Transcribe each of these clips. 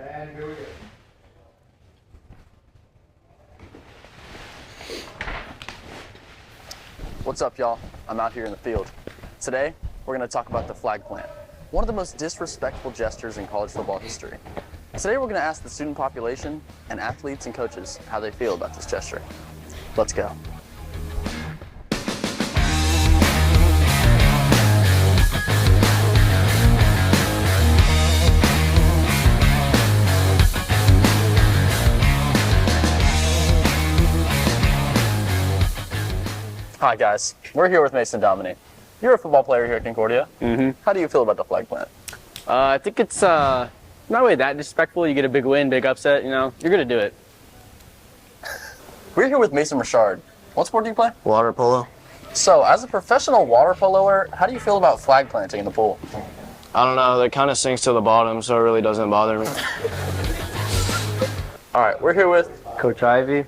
And here we go. What's up, y'all? I'm out here in the field. Today, we're going to talk about the flag plant, one of the most disrespectful gestures in college football history. Today, we're going to ask the student population and athletes and coaches how they feel about this gesture. Let's go. Hi guys, we're here with Mason Domini. You're a football player here at Concordia. How do you feel about the flag plant? I think it's not really that disrespectful. You get a big win, big upset, you're going to do it. We're here with Mason Richard. What sport do you play? Water polo. So, as a professional water poloer, how do you feel about flag planting in the pool? I don't know. That kind of sinks to the bottom, so it really doesn't bother me. All right, we're here with, Coach Ivy.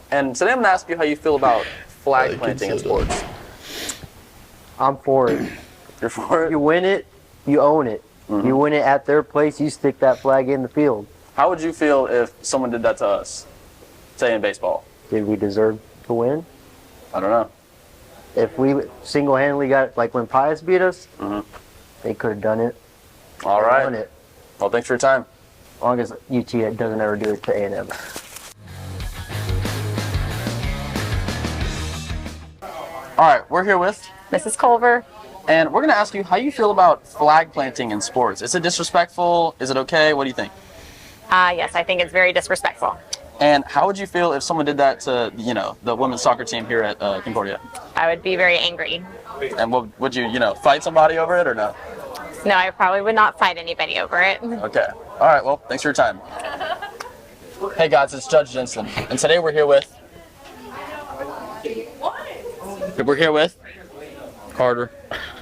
and today I'm going to ask you how you feel about flag planting in sports. I'm for it. You're for it? You win it, you own it. You win it at their place, you stick that flag in the field. How would you feel if someone did that to us, say in baseball? Did we deserve to win? I don't know. If we single-handedly got it, like when Pius beat us, they could have done it. All They right. won it. Well, thanks for your time. As long as UT doesn't ever do it to A&M. All right, we're here with, Mrs. Culver. and we're going to ask you how you feel about flag planting in sports. Is it disrespectful? Is it okay? What do you think? Yes, I think it's very disrespectful. And how would you feel if someone did that to, the women's soccer team here at Concordia? I would be very angry. And would you, fight somebody over it or no? No, I probably would not fight anybody over it. Okay. All right, well, thanks for your time. Hey guys, it's Judge Jensen, and today we're here with...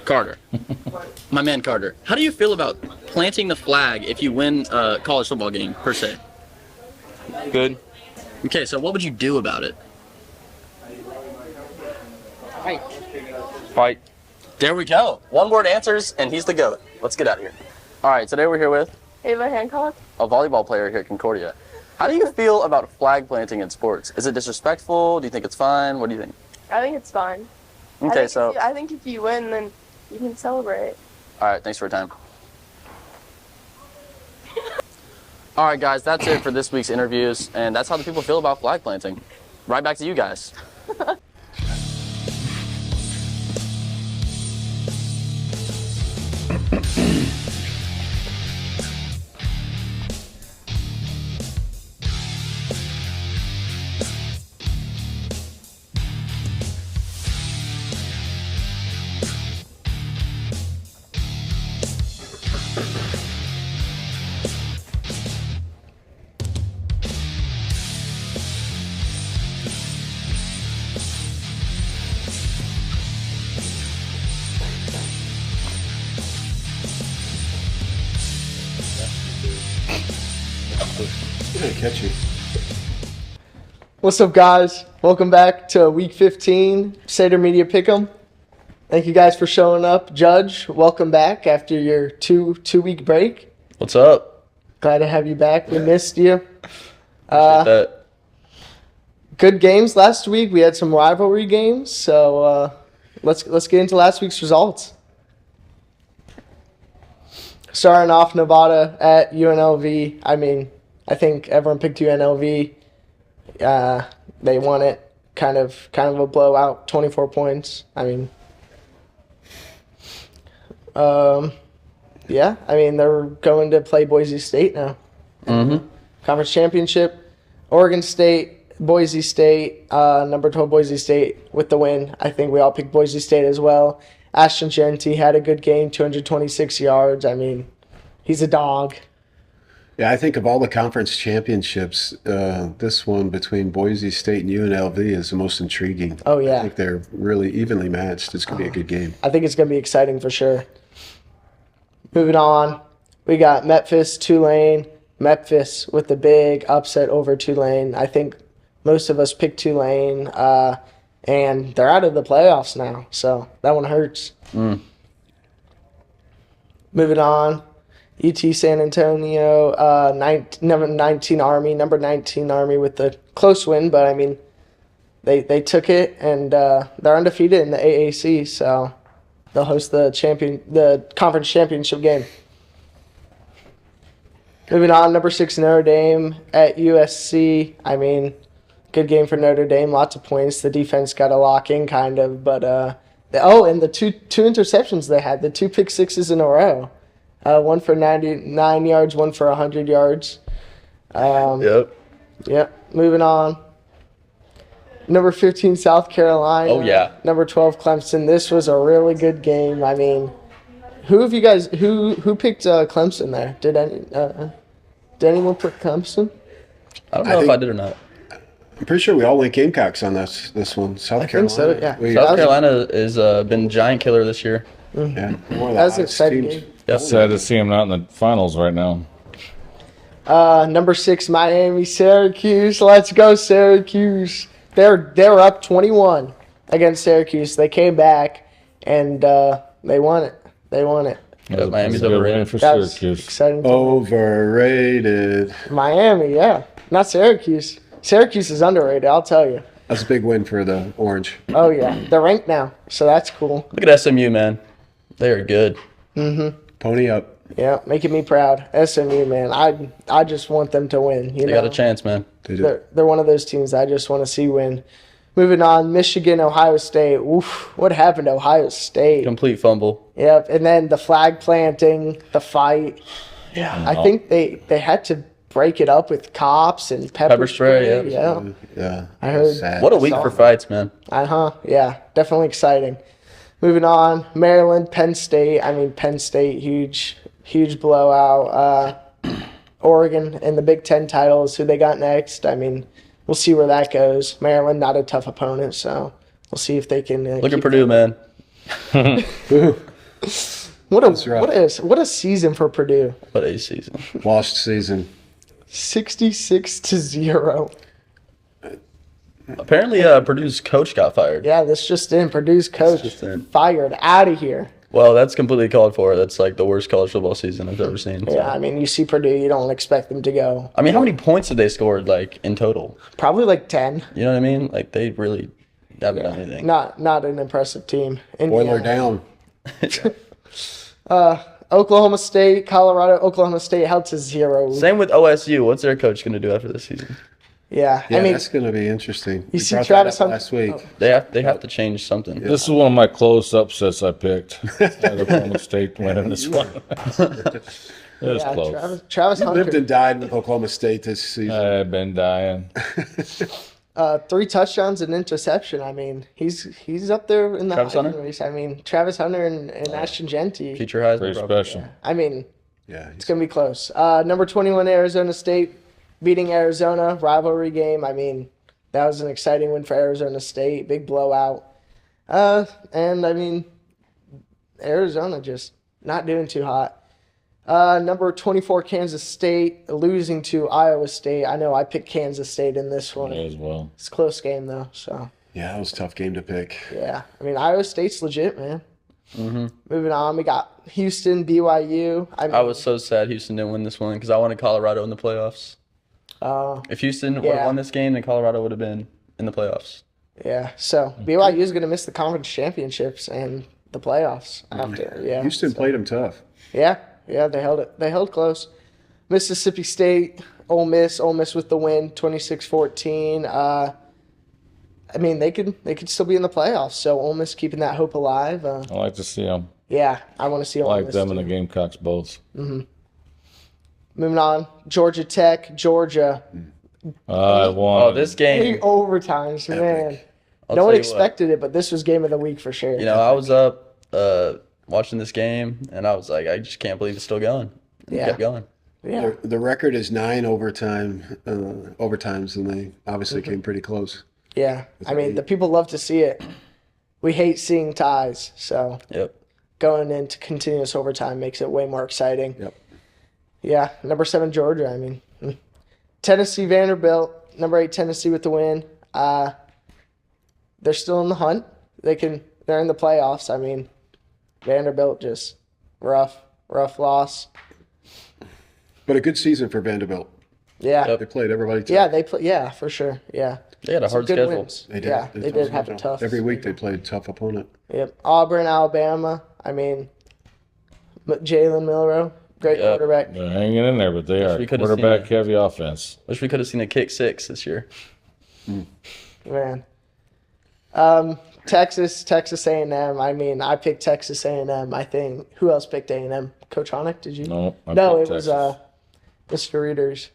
Carter. My man Carter. How do you feel about planting the flag if you win a college football game, per se? Good. Okay, so what would you do about it? Fight. There we go. One word answers, and he's the GOAT. Let's get out of here. All right, today we're here with Ava Hancock. a volleyball player here at Concordia. How do you feel about flag planting in sports? Is it disrespectful? Do you think it's fine? What do you think? I think it's fine. Okay, I think if you win, then you can celebrate. All right, thanks for your time. All right, guys, that's it for this week's interviews, and that's how the people feel about flag planting. Right back to you guys. What's up, guys? Welcome back to Week 15, Sadermedia Pick'em. Thank you guys for showing up. Judge, welcome back after your two-week break. What's up? Glad to have you back. We missed you. Appreciate that. Good games last week. We had some rivalry games, so let's get into last week's results. Starting off, Nevada at UNLV. I think everyone picked UNLV. They won it. Kind of a blowout. 24 points. They're going to play Boise State now. Conference championship. Oregon State, Boise State, number 12 Boise State with the win. I think we all picked Boise State as well. Ashton Genty had a good game, 226 yards. He's a dog. Yeah, I think of all the conference championships, this one between Boise State and UNLV is the most intriguing. Oh, yeah. I think they're really evenly matched. It's going to be a good game. I think it's going to be exciting for sure. Moving on, we got Memphis, Tulane. Memphis with the big upset over Tulane. I think most of us picked Tulane, and they're out of the playoffs now, so that one hurts. Moving on, UT San Antonio, number 19 Army with the close win, but I mean, they took it and they're undefeated in the AAC, so they'll host the conference championship game. Moving on, number 6 Notre Dame at USC. I mean, good game for Notre Dame, lots of points. The defense got a lock in kind of, but and the two interceptions they had, the 2 pick sixes in a row. One for 99 yards, one for 100 yards. Yep. Moving on. Number 15, South Carolina. Oh, yeah. Number 12, Clemson. This was a really good game. I mean, who picked Clemson there? Did anyone pick Clemson? I don't know if I did or not. I'm pretty sure we all went Gamecocks on this one. South Carolina. think so, yeah. South Carolina has been a giant killer this year. Yeah. That was an exciting game. Yep. Sad to see them not in the finals right now. Number 6, Miami, Syracuse. Let's go, Syracuse. They're up 21 against Syracuse. They came back and they won it. Yep, Miami's Good win overrated. for That was Syracuse. exciting. Overrated. Miami, yeah, not Syracuse. Syracuse is underrated, I'll tell you. That's a big win for the Orange. Oh yeah, they're ranked now, so that's cool. Look at SMU, man. They are good. Pony up. Yeah, making me proud. SMU, man, I just want them to win. They got a chance, man. They do. They're one of those teams I just want to see win. Moving on, Michigan, Ohio State. Oof, what happened to Ohio State? Complete fumble. Yep, and then the flag planting, the fight. Yeah. I think they had to break it up with cops and pepper spray. yeah. Yeah. I heard. Sad. What a week for fights, man. Yeah, definitely exciting. Moving on, Maryland, Penn State. I mean, Penn State, huge blowout. Oregon and the Big Ten titles, who they got next. I mean, we'll see where that goes. Maryland, not a tough opponent, so we'll see if they can. Look at Purdue, man. What a season for Purdue. What a season. Lost season. 66-0. Apparently, Purdue's coach got fired. Yeah, this just in. Purdue's coach just in. fired, out of here. Well, that's completely called for. That's like the worst college football season I've ever seen. So. Yeah, I mean, you see Purdue, you don't expect them to go. I mean, how many points have they scored, like, in total? Probably like 10. You know what I mean? Like, they really haven't done anything. Not an impressive team. Boiler down. Oklahoma State, Colorado. Oklahoma State held to 0. Same with OSU. What's their coach going to do after this season? Yeah, Yeah, I mean, that's going to be interesting. you We see brought Travis that up Hunter last week. They have to change something. This is one of my close upsets I picked. I had Oklahoma State winning this one. It was yeah, close. Travis Lived Hunter, and died with Oklahoma State this season. I've been dying. 3 touchdowns and interception. I mean, he's up there in the Travis Heisman Hunter? race. I mean, Travis Hunter and Ashton Genty. Future Heisman. Very probably. special. I mean, Yeah, it's going to be close. Number 21, Arizona State, beating Arizona, rivalry game. I mean, that was an exciting win for Arizona State, big blowout. And, I mean, Arizona just not doing too hot. Number 24, Kansas State, losing to Iowa State. I know I picked Kansas State in this one. Me as well. It's a close game, though, so, yeah, that was a tough game to pick. yeah. I mean, Iowa State's legit, man. Mm-hmm. Moving on, we got Houston, BYU. I was so sad Houston didn't win this one because I wanted Colorado in the playoffs. If Houston would have won this game, then Colorado would have been in the playoffs. Yeah, so BYU is going to miss the conference championships and the playoffs after. Yeah, Houston played them tough. Yeah, they held it. They held close. Mississippi State, Ole Miss with the win, 26-14. I mean, they could still be in the playoffs. So Ole Miss keeping that hope alive. I like to see them. Yeah, I want to see Ole I like Miss them too. and the Gamecocks both. Moving on, Georgia Tech, Georgia. I won. Oh, this game. 8 overtimes, man. I'll No tell one you expected it, but this was game of the week for sure. You know, I was up watching this game, and I was like, I just can't believe it's still going. It kept going. Yeah. The record is 9 overtimes, and they obviously came pretty close. Yeah, I mean, the people love to see it. We hate seeing ties, so Yep. going into continuous overtime makes it way more exciting. Yep. Yeah, number 7 Georgia. I mean, Tennessee Vanderbilt, number 8 Tennessee with the win. They're still in the hunt. They're in the playoffs. I mean, Vanderbilt just rough loss. But a good season for Vanderbilt. Yeah. They played everybody tough. Yeah, they play. Yeah, for sure. Yeah. They had a hard good schedule. wins. They did. Yeah, they did have a tough. Every week they played a tough opponent. Yep. Auburn, Alabama. I mean, Jalen Milroe, great quarterback. They're hanging in there, but they are quarterback-heavy offense. Wish we could have seen a kick six this year. Man. Texas A&M. I mean, I picked Texas A&M. I think. Who else picked A&M? Coach Honick, did you? No, No, it was Mr. Reader's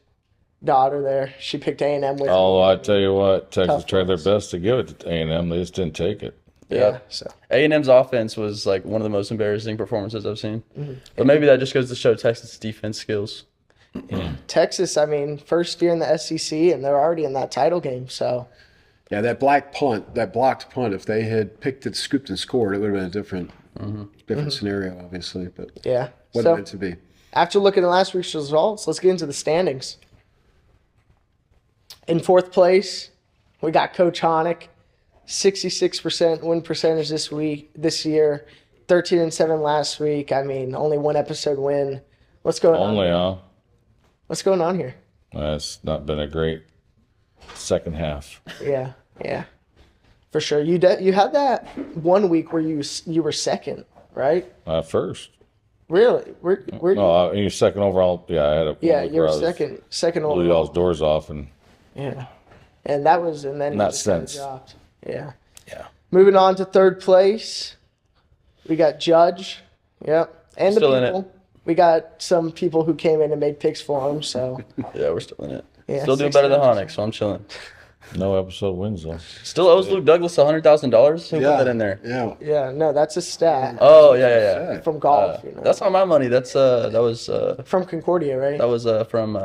daughter there. She picked A&M with Oh, I tell you what, Texas Tough tried their ones. best to give it to A&M. They just didn't take it. Yeah. So A&M's offense was like one of the most embarrassing performances I've seen. But maybe that just goes to show Texas' defense skills. Texas, I mean, first year in the SEC, and they're already in that title game. So Yeah, that blocked punt, if they had picked it, scooped, and scored, it would have been a different scenario, obviously. But yeah. what So meant to be. after looking at last week's results, let's get into the standings. In fourth place, we got Coach Honick, 66% win percentage this year, 13-7 last week. I mean, only one episode win. What's going on? What's going on here? It's not been a great second half. Yeah, for sure. You had that 1 week where you were second, right? First. Really? No, you're second overall. Yeah, I had a. Yeah, you were second Blew overall. y'all's doors off, and Yeah, and that was and then In that you just kinda sense. dropped. Yeah. Moving on to third place, we got Judge. Yep, and Still the in it. people. We got some people who came in and made picks for him. So Yeah, we're still in it. Yeah, Still doing better than 16. Honick, so I'm chilling. no episode wins though. Still owes Luke Douglas $100,000. Who put that in there? Yeah. yeah, no, that's a stat Oh yeah. from golf. That's not my money. That was from Concordia, right? from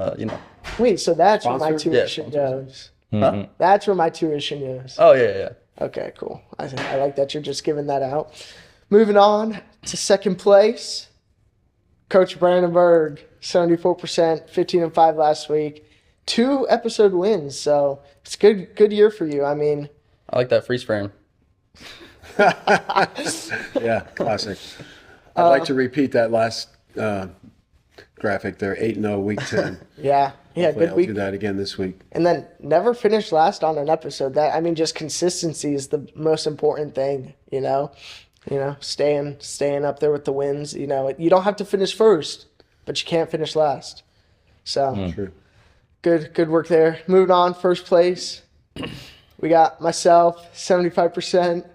Wait, so that's where my Sponsored? tuition Yeah, goes. Huh? That's where my tuition goes. Oh yeah. Okay, cool. I like that you're just giving that out. Moving on to second place, Coach Brandenburg, 74%, 15-5 last week, 2 episode wins. So it's good year for you. I mean, I like that freeze frame. Yeah, classic. I'd like to repeat that last graphic there, 8-0, week 10. yeah, Hopefully good I'll week. do that again this week. And then never finish last on an episode. Just consistency is the most important thing. Staying up there with the wins. You don't have to finish first, but you can't finish last. So True. good work there. Moving on, first place, we got myself, 75%,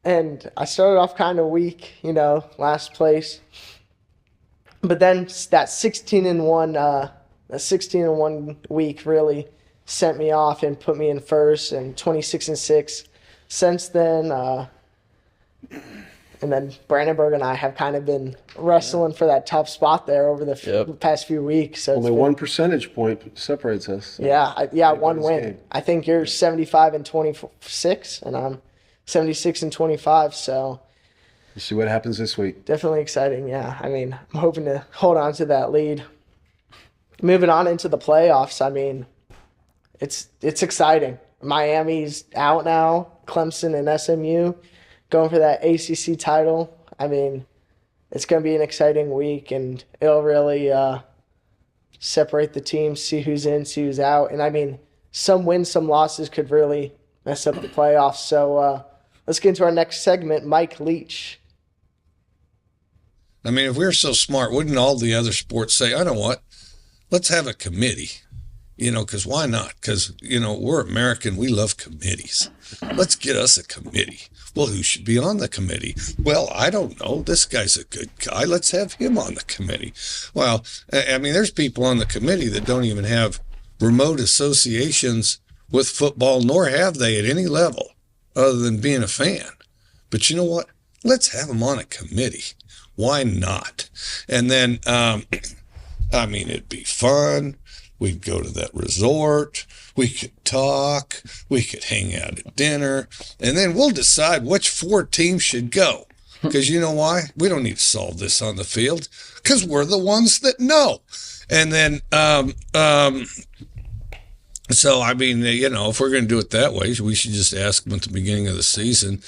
and I started off kind of weak. Last place, but then that 16-1 week really sent me off and put me in first, and 26-6 since then. And then Brandenburg and I have kind of been wrestling for that top spot there over the past few weeks. So Only 1 percentage point separates us. one win. game. I think you're 75-26, and I'm 76-25. So We'll see what happens this week. definitely exciting. Yeah, I mean, I'm hoping to hold on to that lead. Moving on into the playoffs, I mean, it's exciting. Miami's out now. Clemson and SMU going for that ACC title. I mean, it's going to be an exciting week, and it'll really separate the teams, see who's in, see who's out. And I mean, some wins, some losses could really mess up the playoffs. So let's get into our next segment. Mike Leach. I mean, if we were so smart, wouldn't all the other sports say, I know what, let's have a committee, because why not? Because, we're American, we love committees. Let's get us a committee. Well, who should be on the committee? Well, I don't know. This guy's a good guy. Let's have him on the committee. Well, I mean, there's people on the committee that don't even have remote associations with football, nor have they at any level other than being a fan. But you know what? Let's have them on a committee. Why not? And then, it'd be fun. We'd go to that resort. We could talk. We could hang out at dinner. And then we'll decide which 4 teams should go. Because you know why? We don't need to solve this on the field. Because we're the ones that know. And then, so, if we're going to do it that way, we should just ask them at the beginning of the season,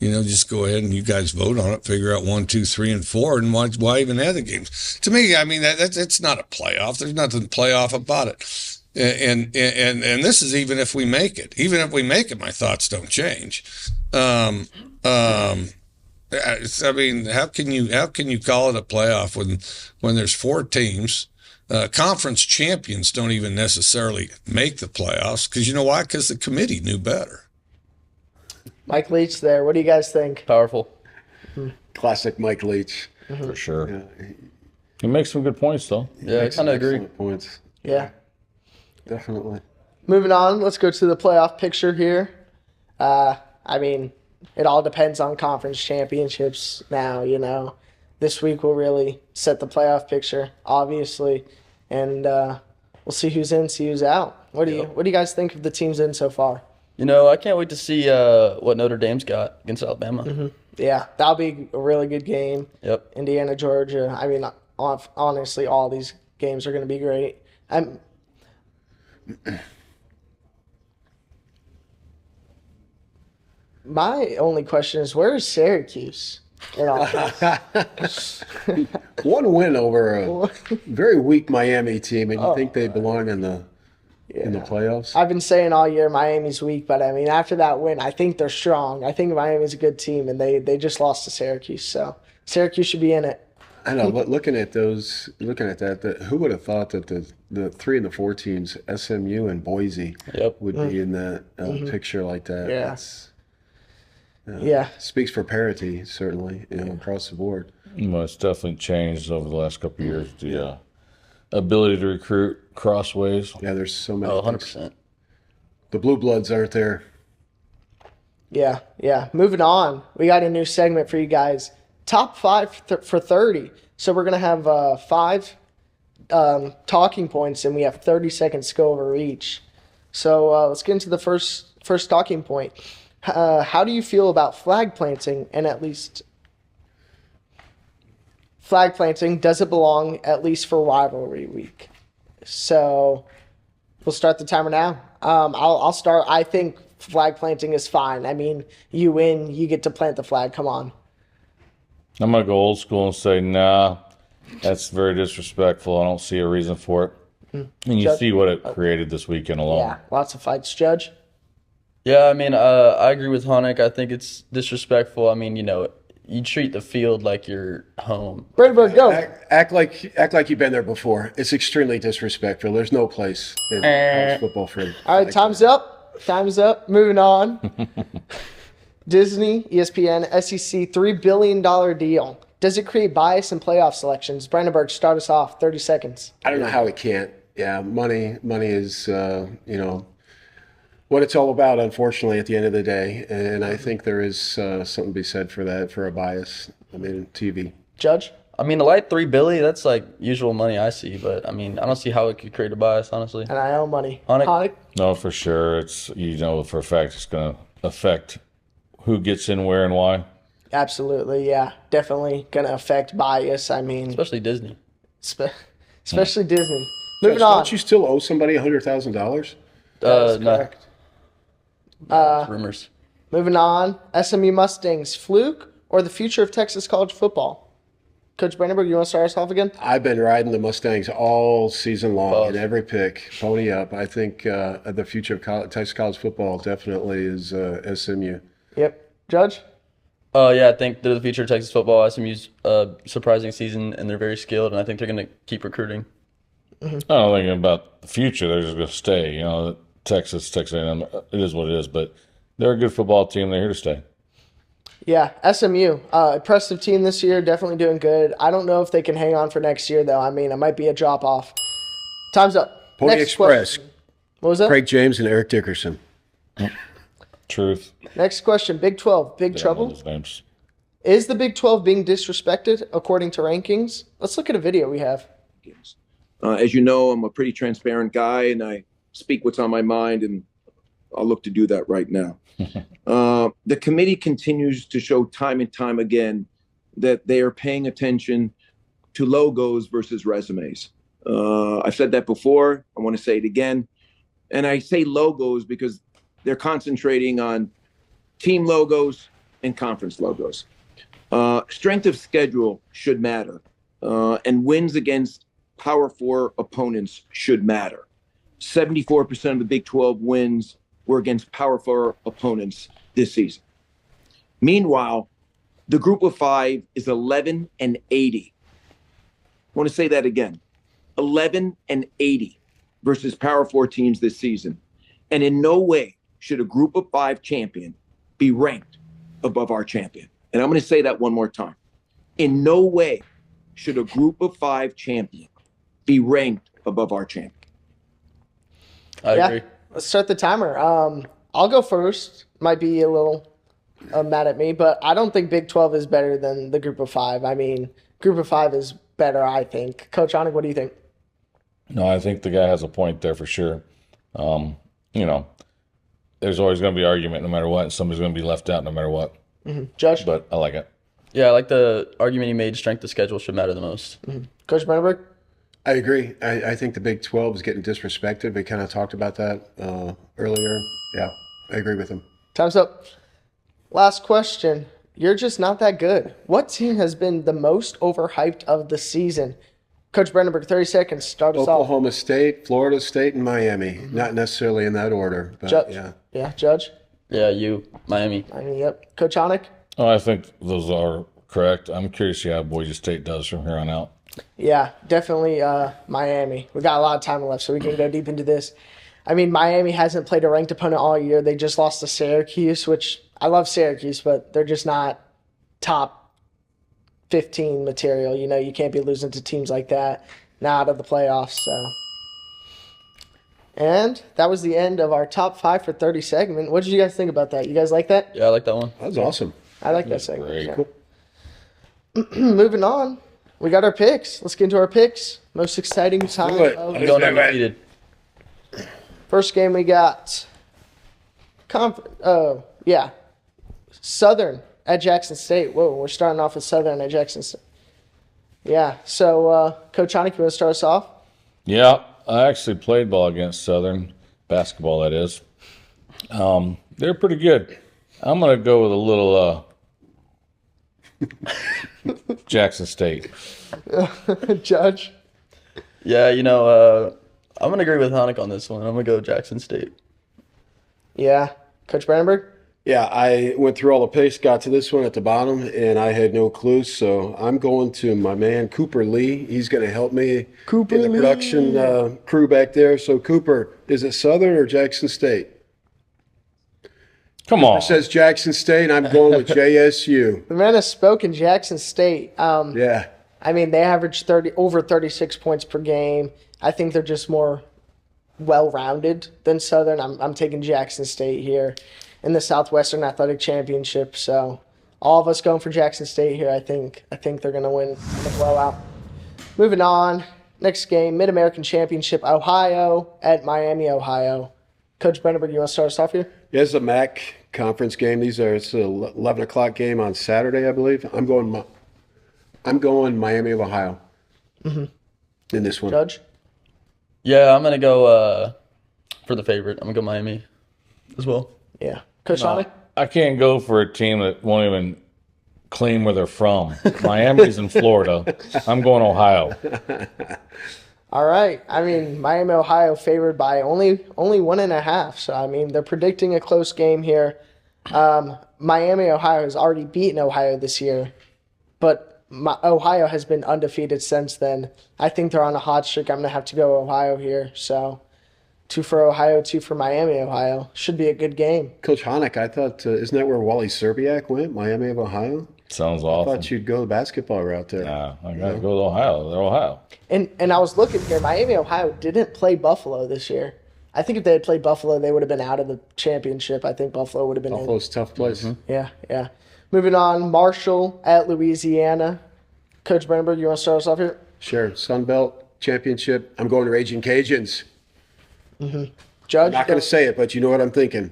Just go ahead and you guys vote on it, figure out 1, 2, 3, and 4, and why even have the games? To me, I mean, that's not a playoff. There's nothing playoff about it. And this is even if we make it. Even if we make it, my thoughts don't change. I mean, how can you call it a playoff when there's 4 teams? Conference champions don't even necessarily make the playoffs because you know why? Because the committee knew better. Mike Leach there. What do you guys think? Powerful. Classic Mike Leach. For sure. Yeah. He makes some good points, though. Yeah, I kind of agree. Points. Yeah. Definitely. Moving on, let's go to the playoff picture here. I mean, it all depends on conference championships now, This week will really set the playoff picture, obviously. And we'll see who's in, see who's out. What do you guys think of the teams in so far? I can't wait to see what Notre Dame's got against Alabama. Mm-hmm. Yeah, that'll be a really good game. Yep. Indiana, Georgia. I mean, honestly, all these games are going to be great. My only question is, where is Syracuse? One win over a very weak Miami team, and you think they belong in the playoffs? I've been saying all year Miami's weak, but I mean, after that win, I think they're strong. I think Miami's a good team, and they just lost to Syracuse, so Syracuse should be in it. I know, but looking at that, who would have thought that the 3 and the 4 teams, SMU and Boise, would be in that picture like that? Yeah. Speaks for parity, certainly, across the board. Well, it's definitely changed over the last couple of years. The ability to recruit crossways. Yeah, there's so many. 100%. The blue bloods aren't there. Yeah. Moving on, we got a new segment for you guys. Top 5 for 30. So we're going to have 5 talking points, and we have 30 seconds to go over each. So let's get into the first talking point. How do you feel about flag planting, and at least flag planting, does it belong at least for rivalry week? So we'll start the timer now. I'll start. I think flag planting is fine. I mean, you win, you get to plant the flag. Come on. I'm going to go old school and say, nah, that's very disrespectful. I don't see a reason for it. And you see what it created this weekend alone. Yeah, lots of fights. Judge? Yeah, I mean, I agree with Honik. I think it's disrespectful. I mean, you treat the field like your home. Brandenburg, go. Act like you've been there before. It's extremely disrespectful. There's no place in college football for it. All right, time's up. Time's up. Moving on. Disney, ESPN, SEC, $3 billion deal. Does it create bias in playoff selections? Brandenburg, start us off. 30 seconds. I don't know how it can't. Yeah, money is, what it's all about, unfortunately, at the end of the day. And I think there is something to be said for that, for a bias. I mean, TV. Judge? I mean, a light $3 billion, that's like usual money I see. But, I mean, I don't see how it could create a bias, honestly. And I owe money. Honik? No, for sure. It's, for a fact it's going to affect who gets in where and why. Absolutely, yeah. Definitely going to affect bias. I mean, especially Disney. Especially Disney. Moving on. Don't you still owe somebody $100,000? That's correct. Rumors. Moving on. SMU Mustangs, fluke or the future of Texas college football? Coach Brandenburg, you want to start us off again? I've been riding the Mustangs all season long in every pick. Pony up. I think the future of Texas college football definitely is SMU. Yep. Judge? Yeah, I think they're the future of Texas football. SMU's surprising season, and they're very skilled, and I think they're going to keep recruiting. I don't think about the future. They're just going to stay. Texas A&M, it is what it is, but they're a good football team. They're here to stay. Yeah, SMU, impressive team this year, definitely doing good. I don't know if they can hang on for next year, though. I mean, it might be a drop-off. Time's up. Pony Next Express. Question. What was that? Craig James and Eric Dickerson. Truth. Next question, Big 12, big trouble? Is the Big 12 being disrespected according to rankings? Let's look at a video we have. As you know, I'm a pretty transparent guy, and I speak what's on my mind, and I'll look to do that right now. The committee continues to show time and time again that they are paying attention to logos versus resumes. I've said that before. I want to say it again. And I say logos because they're concentrating on team logos and conference logos. Strength of schedule should matter, and wins against Power 4 opponents should matter. 74% of the Big 12 wins were against Power 4 opponents this season. Meanwhile, the group of 5 is 11-80. I want to say that again. 11-80 versus Power 4 teams this season. And in no way should a group of 5 champion be ranked above our champion. And I'm going to say that one more time. In no way should a group of 5 champion be ranked above our champion. I agree. Let's start the timer. I'll go first. Might be a little mad at me, but I don't think Big 12 is better than the group of 5. I mean, group of 5 is better, I think. Coach Onik, what do you think? No, I think the guy has a point there for sure. There's always going to be argument no matter what, and somebody's going to be left out no matter what. Mm-hmm. Judge? But I like it. Yeah, I like the argument he made. Strength of schedule should matter the most. Mm-hmm. Coach Brandenburg? I agree. I think the Big 12 is getting disrespected. We kind of talked about that earlier. Yeah, I agree with him. Time's up. Last question. You're just not that good. What team has been the most overhyped of the season? Coach Brandenburg, 30 seconds. Start us off. Oklahoma State, Florida State, and Miami. Mm-hmm. Not necessarily in that order, but Judge. yeah. Yeah, Judge? Yeah, Miami. Miami, yep. Coach Onik? Oh, I think those are correct. I'm curious to see how Boise State does from here on out. Yeah, definitely Miami. We got a lot of time left, so we can go deep into this. I mean, Miami hasn't played a ranked opponent all year. They just lost to Syracuse, which I love Syracuse, but they're just not top 15 material. You know, you can't be losing to teams like that now out of the playoffs. So, and that was the end of our top 5 for 30 segment. What did you guys think about that? You guys like that? Yeah, I like that one. That was awesome. I like that segment. Great. Yeah. Cool. Moving on. We got our picks. Let's get into our picks. Most exciting time. I'm going undefeated. First game we got Southern at Jackson State. Whoa, we're starting off with Southern at Jackson State. Yeah, so Coach Onik, you want to start us off? Yeah, I actually played ball against Southern, basketball that is. They're pretty good. I'm going to go with a little Jackson State. Judge? Yeah, I'm going to agree with Onik on this one. I'm going to go Jackson State. Yeah. Coach Brandenburg? Yeah, I went through all the picks, got to this one at the bottom, and I had no clues. So I'm going to my man, Cooper Lee. He's going to help me in the production crew back there. So, Cooper, is it Southern or Jackson State? Come on. It says Jackson State, and I'm going with JSU. The man has spoken. Jackson State. Yeah. I mean, they average over 36 points per game. I think they're just more well-rounded than Southern. I'm taking Jackson State here in the Southwestern Athletic Championship. So all of us going for Jackson State here. I think they're going to win the blowout. Moving on. Next game, Mid-American Championship, Ohio at Miami, Ohio. Coach Brandenburg, you want to start us off here? Yeah, it's a MAC conference game. It's an 11 o'clock game on Saturday, I believe. I'm going Miami of Ohio in this one. Judge? Yeah, I'm going to go for the favorite. I'm going to go Miami as well. Yeah. Coach Onik? I can't go for a team that won't even claim where they're from. Miami's in Florida. I'm going Ohio. All right. I mean, Miami, Ohio favored by only 1.5. So, I mean, they're predicting a close game here. Miami, Ohio has already beaten Ohio this year, but Ohio has been undefeated since then. I think they're on a hot streak. I'm going to have to go Ohio here. So, 2 for Ohio, 2 for Miami, Ohio. Should be a good game. Coach Honik, I thought, isn't that where Wally Serbiak went, Miami of Ohio? Sounds awesome. I thought you'd go the basketball route there. Nah, I got to go to Ohio. They're Ohio. And I was looking here. Miami, Ohio didn't play Buffalo this year. I think if they had played Buffalo, they would have been out of the championship. I think Buffalo would have been Buffalo's tough place. Mm-hmm. Yeah. Moving on, Marshall at Louisiana. Coach Brandenburg, you want to start us off here? Sure. Sun Belt Championship. I'm going to Raging Cajuns. Mm-hmm. Judge? I'm not going to say it, but you know what I'm thinking.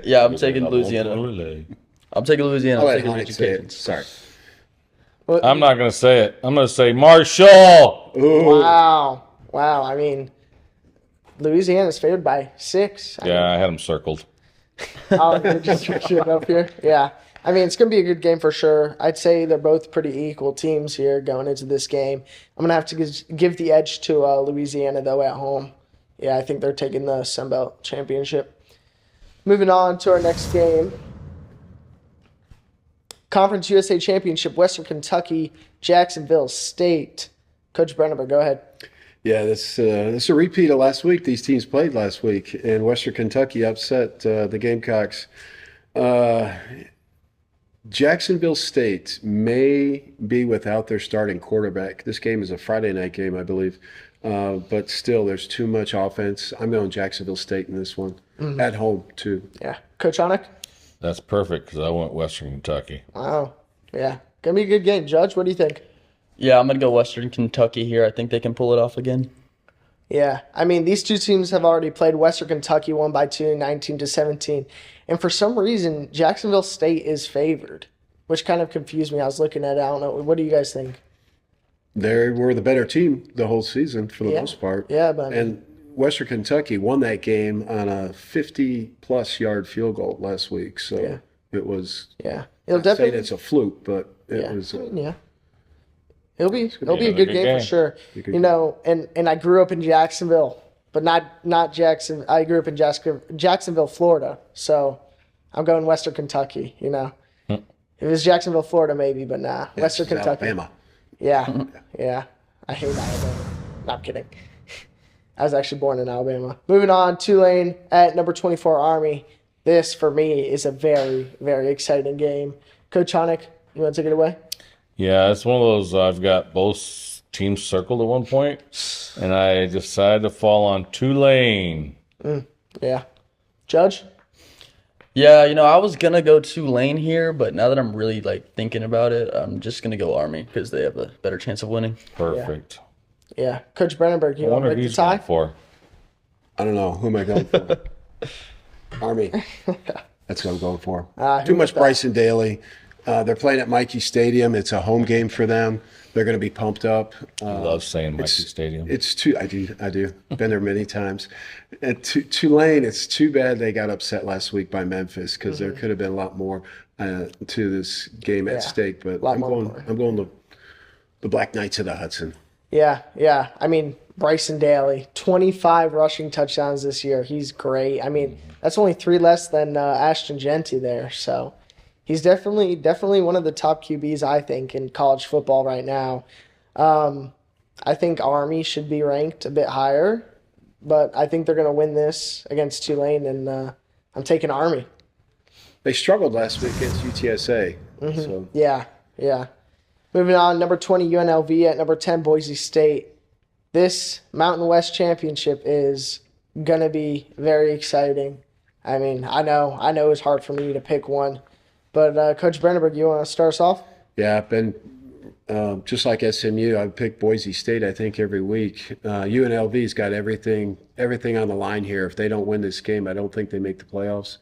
Yeah, I'm taking Louisiana. I'm taking Louisiana. I'll I'm let taking Honik say it. Sorry. I'm not going to say it. I'm going to say Marshall. Ooh. Wow. I mean, Louisiana's favored by 6. I had them circled. Oh, you're just shooting up here? Yeah. I mean, it's going to be a good game for sure. I'd say they're both pretty equal teams here going into this game. I'm going to have to give the edge to Louisiana, though, at home. Yeah, I think they're taking the Sun Belt Championship. Moving on to our next game. Conference USA Championship, Western Kentucky, Jacksonville State. Coach Brandenburg, go ahead. Yeah, this is a repeat of last week. These teams played last week, and Western Kentucky upset the Gamecocks. Jacksonville State may be without their starting quarterback. This game is a Friday night game, I believe. But still, there's too much offense. I'm going Jacksonville State in this one. At home, too. Yeah. Coach Onek? That's perfect because I went Western Kentucky. Wow. Yeah. Going to be a good game. Judge, what do you think? Yeah, I'm going to go Western Kentucky here. I think they can pull it off again. Yeah. I mean, these two teams have already played. Western Kentucky won by 2, 19-17. And for some reason, Jacksonville State is favored, which kind of confused me. I was looking at it. I don't know. What do you guys think? They were the better team the whole season for the most part. Yeah, but and Western Kentucky won that game on a 50-plus yard field goal last week. So it was. Yeah, it'll definitely. It's a fluke, but it was. It'll be a good game for sure. You know, and I grew up in Jacksonville, but not Jackson. I grew up in Jacksonville, Florida. So I'm going Western Kentucky. You know, if it was Jacksonville, Florida, maybe, but nah, Western Kentucky. Alabama. Yeah. I hate Alabama. No, I'm kidding. I was actually born in Alabama. Moving on, Tulane at number 24, Army. This, for me, is a very, very exciting game. Coach Onek, you want to take it away? Yeah, it's one of those, I've got both teams circled at one point, and I decided to fall on Tulane. Yeah. Judge? Yeah, you know, I was going to go Tulane here, but now that I'm really, thinking about it, I'm just going to go Army because they have a better chance of winning. Perfect. Yeah. Coach Brandenburg, you want to break the tie? For? I don't know. Who am I going for? Army. That's what I'm going for. Too much Bryson Daly. They're playing at Mikey Stadium. It's a home game for them. They're going to be pumped up. I love saying Mikey Stadium. I do. Been there many times. At Tulane, it's too bad they got upset last week by Memphis because there could have been a lot more to this game at stake. But I'm going the Black Knights of the Hudson. Yeah. I mean, Bryson Daly, 25 rushing touchdowns this year. He's great. I mean, that's only 3 less than Ashton Genty there. So he's definitely one of the top QBs, I think, in college football right now. I think Army should be ranked a bit higher, but I think they're going to win this against Tulane, and I'm taking Army. They struggled last week against UTSA. So. Yeah. Moving on, number 20, UNLV at number 10, Boise State. This Mountain West Championship is going to be very exciting. I mean, I know it's hard for me to pick one, but Coach Brandenburg, you want to start us off? Yeah, I've been just like SMU. I've picked Boise State, I think, every week. UNLV's got everything on the line here. If they don't win this game, I don't think they make the playoffs.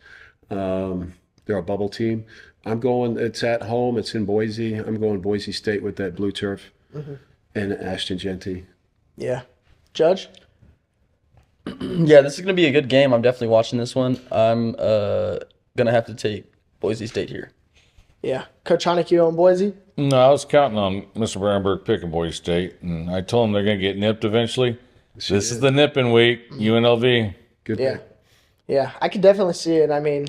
They're a bubble team. It's at home. It's in Boise. I'm going Boise State with that blue turf and Ashton Genty. Yeah. Judge? Yeah, this is going to be a good game. I'm definitely watching this one. I'm going to have to take Boise State here. Yeah. Coach Onek, you on Boise? No, I was counting on Mr. Brandenburg picking Boise State, and I told him they're going to get nipped eventually. This is the nipping week, UNLV. Good pick. Yeah, I could definitely see it. I mean,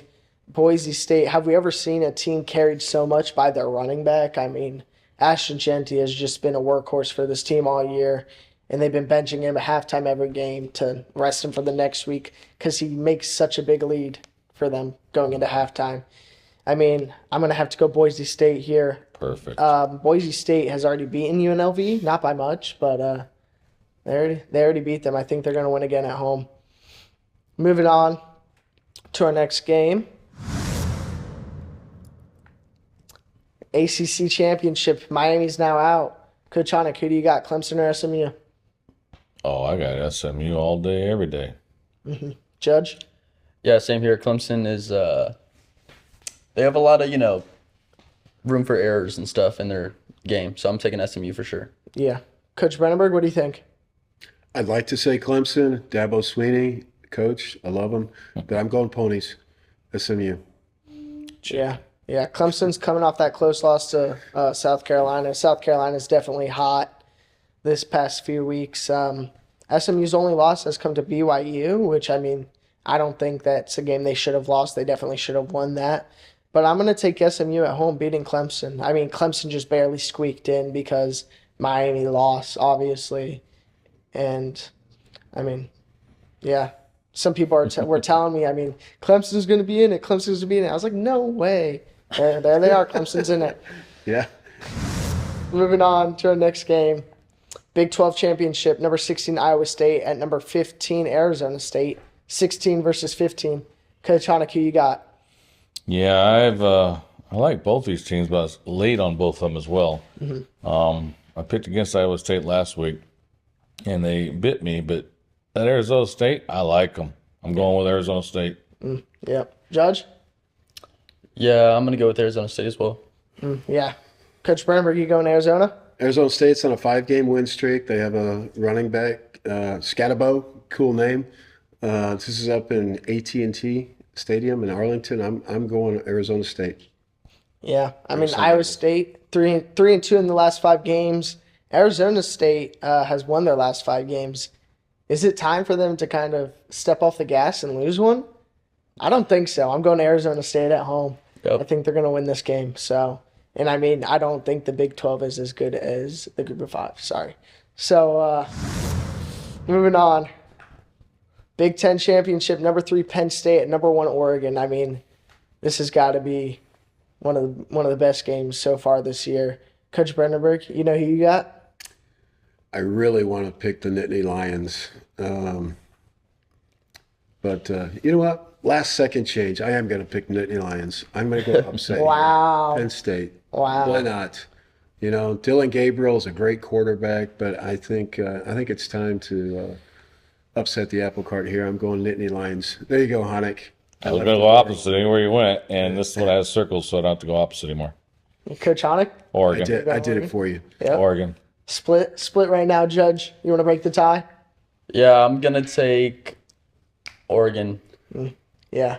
Boise State, have we ever seen a team carried so much by their running back? I mean, Ashton Genty has just been a workhorse for this team all year, and they've been benching him at halftime every game to rest him for the next week because he makes such a big lead for them going into halftime. I mean, I'm going to have to go Boise State here. Perfect. Boise State has already beaten UNLV, not by much, but they already beat them. I think they're going to win again at home. Moving on to our next game. ACC Championship. Miami's now out. Coach Onek, who do you got, Clemson or SMU? Oh, I got SMU all day, every day. Judge? Yeah, same here. Clemson is they have a lot of, room for errors and stuff in their game, so I'm taking SMU for sure. Yeah. Coach Brandenburg, what do you think? I'd like to say Clemson, Dabo Swinney, coach. I love him, but I'm going Ponies, SMU. Yeah. Yeah, Clemson's coming off that close loss to South Carolina. South Carolina's definitely hot this past few weeks. SMU's only loss has come to BYU, which, I mean, I don't think that's a game they should have lost. They definitely should have won that. But I'm going to take SMU at home beating Clemson. I mean, Clemson just barely squeaked in because Miami lost, obviously. And, I mean, yeah. Some people were telling me, I mean, Clemson's going to be in it. Clemson's going to be in it. I was like, no way. There they are. Clemson's in it. Yeah. Moving on to our next game. Big 12 championship, number 16 Iowa State at number 15 Arizona State. 16 versus 15. Coach Hanek, who you got? Yeah, I like both these teams, but I was late on both of them as well. I picked against Iowa State last week, and they bit me, but at Arizona State, I like them. I'm going with Arizona State. Yep. Judge? Yeah, I'm going to go with Arizona State as well. Yeah. Coach Brandenburg, you going Arizona? Arizona State's on a 5-game win streak. They have a running back, Scatabo, cool name. This is up in AT&T Stadium in Arlington. I'm going Arizona State. Yeah. I mean, Iowa State, 3-2 in the last 5 games. Arizona State has won their last 5 games. Is it time for them to kind of step off the gas and lose one? I don't think so. I'm going to Arizona State at home. Yep. I think they're going to win this game. So, and I mean, I don't think the Big 12 is as good as the Group of 5. Sorry. So, moving on. Big 10 championship, number 3 Penn State at number 1 Oregon. I mean, this has got to be one of the best games so far this year. Coach Brandenburg, you know who you got? I really want to pick the Nittany Lions. But you know what? Last second change. I am going to pick Nittany Lions. I'm going to go upset. Wow. Penn State. Wow. Why not? You know, Dylan Gabriel is a great quarterback, but I think it's time to upset the apple cart here. I'm going Nittany Lions. There you go, Hanek. I was going to go opposite anywhere you went, and this one has circles, so I don't have to go opposite anymore. Coach Hanek? Oregon. I did it for you. Yep. Oregon. Split right now, Judge. You want to break the tie? Yeah, I'm going to take Oregon. Yeah.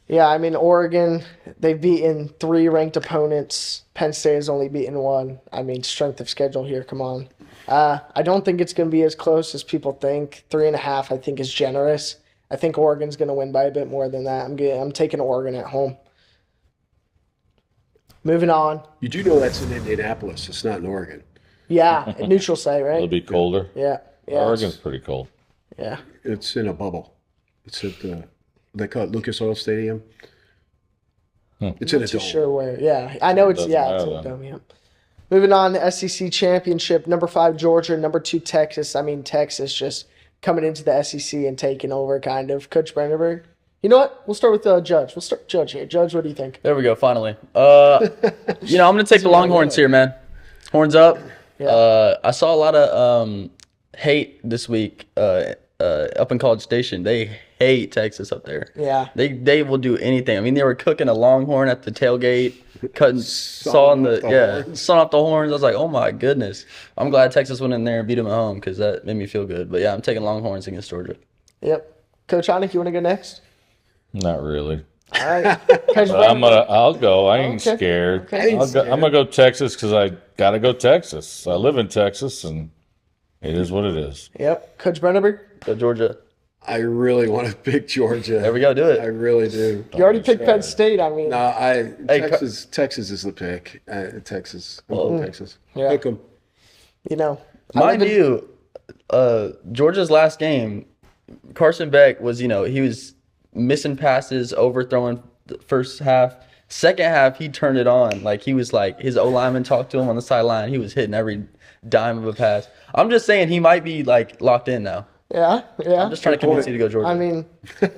Yeah, I mean, Oregon, they've beaten 3 ranked opponents. Penn State has only beaten 1. I mean, strength of schedule here, come on. I don't think it's going to be as close as people think. 3.5, I think, is generous. I think Oregon's going to win by a bit more than that. I'm taking Oregon at home. Moving on. You do know that's in Indianapolis. It's not in Oregon. Yeah, neutral site, right? It'll be colder. Yeah. Oregon's pretty cold. Yeah. It's in a bubble. It's at they call it Lucas Oil Stadium. It's in a Not too dome. sure where. Yeah, I know it's Doesn't it's in matter a dome. Yeah. Moving on, the SEC championship, number 5 Georgia, number 2 Texas. I mean, Texas just coming into the SEC and taking over, kind of. Coach Brandenburg. You know what? We'll start with Judge. We'll start with Judge here. Judge, what do you think? There we go, finally. I'm going to take the Longhorns here, man. Horns up. Yeah. I saw a lot of hate this week up in College Station. They hate Texas up there. Yeah. They will do anything. I mean, they were cooking a Longhorn at the tailgate, sawing off the horns. I was like, oh my goodness. I'm glad Texas went in there and beat them at home because that made me feel good. But yeah, I'm taking Longhorns against Georgia. Yep. Coach Hanek, you want to go next? Not really. All right. I'll go. I ain't scared. Okay. I'm gonna go Texas because I gotta go Texas. I live in Texas, and it is what it is. Yep. Coach Brandenburg? Go Georgia. I really want to pick Georgia. There we go. Do it. I really do. You already picked Penn State. I mean. No, Texas is the pick. Texas. I'm going Texas. Yeah. Pick 'em. You know. Mind you, Georgia's last game, Carson Beck was, he was missing passes, overthrowing the first half. Second half, he turned it on. Like, he was like, his O-lineman talked to him on the sideline. He was hitting every dime of a pass. I'm just saying he might be, like, locked in now. Yeah. I'm just trying to convince you to go Georgia. I mean.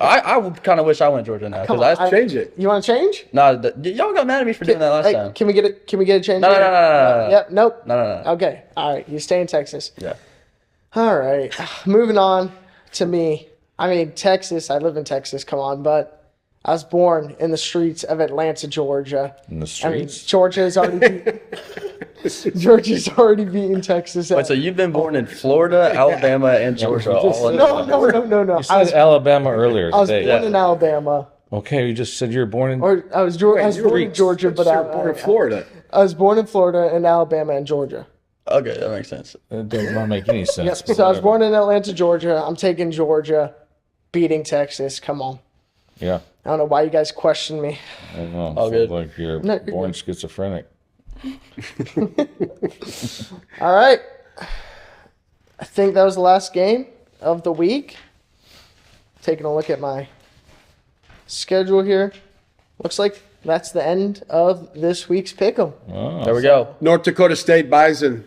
I kind of wish I went Georgia now. Change it. You want to change? Nah, y'all got mad at me for doing that last time. Can we get a change? No. Yep. Nope. No. Okay. All right. You stay in Texas. Yeah. All right. Moving on to me. I mean, Texas. I live in Texas. Come on, but I was born in the streets of Atlanta, Georgia. In the streets? Georgia's already beaten Texas. Wait, so you've been born in Florida, Alabama, and Georgia all in No. You said Alabama earlier I was today. born in Alabama, Okay, you just said you were born in. Or I was born in Georgia, but you I were born in Florida. I was born in Georgia, but you were born in Florida. I was born in Florida and Alabama and Georgia. Okay, that makes sense. That does not make any sense. Yep. but So I was whatever. born in Atlanta, Georgia. I'm taking Georgia, beating Texas. Come on. Yeah. I don't know why you guys question me. I don't know. All Sounds good. like you're No, you're born good. schizophrenic. All right. I think that was the last game of the week. Taking a look at my schedule here. Looks like that's the end of this week's Pick'em. Oh, There we go. North Dakota State Bison.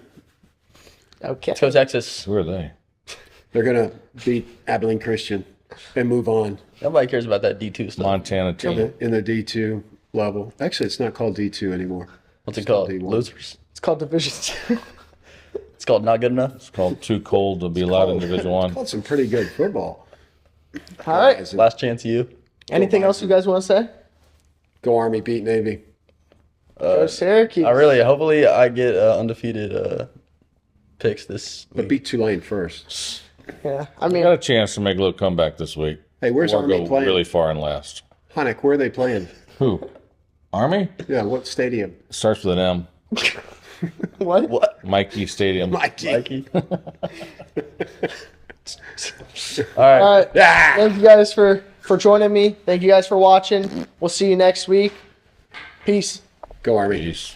Okay. Let's go Texas. who are they? They're going to beat Abilene Christian and move on Nobody cares about that D2 stuff. Montana team. in the D2 level. Actually, it's not called D2 anymore. What's it called? D1. Losers. It's called Division 2. It's called not good enough. It's called Too Cold to be allowed in Division It's One. called some pretty good football. All right. Guys, Last chance you. Anything else you guys want to say? Go Army, beat Navy. Go Syracuse. Hopefully I get undefeated picks this But week. beat Tulane first. Yeah. I We mean, got a chance to make a little comeback this week. Hey, where's Or Army go playing? really far and last. Hanek, where are they playing? Who? Army? Yeah, what stadium? Starts with an M. what? What? Mikey Stadium. Mikey. All right. All right. Thank you guys for joining me. Thank you guys for watching. We'll see you next week. Peace. Go Army. Peace.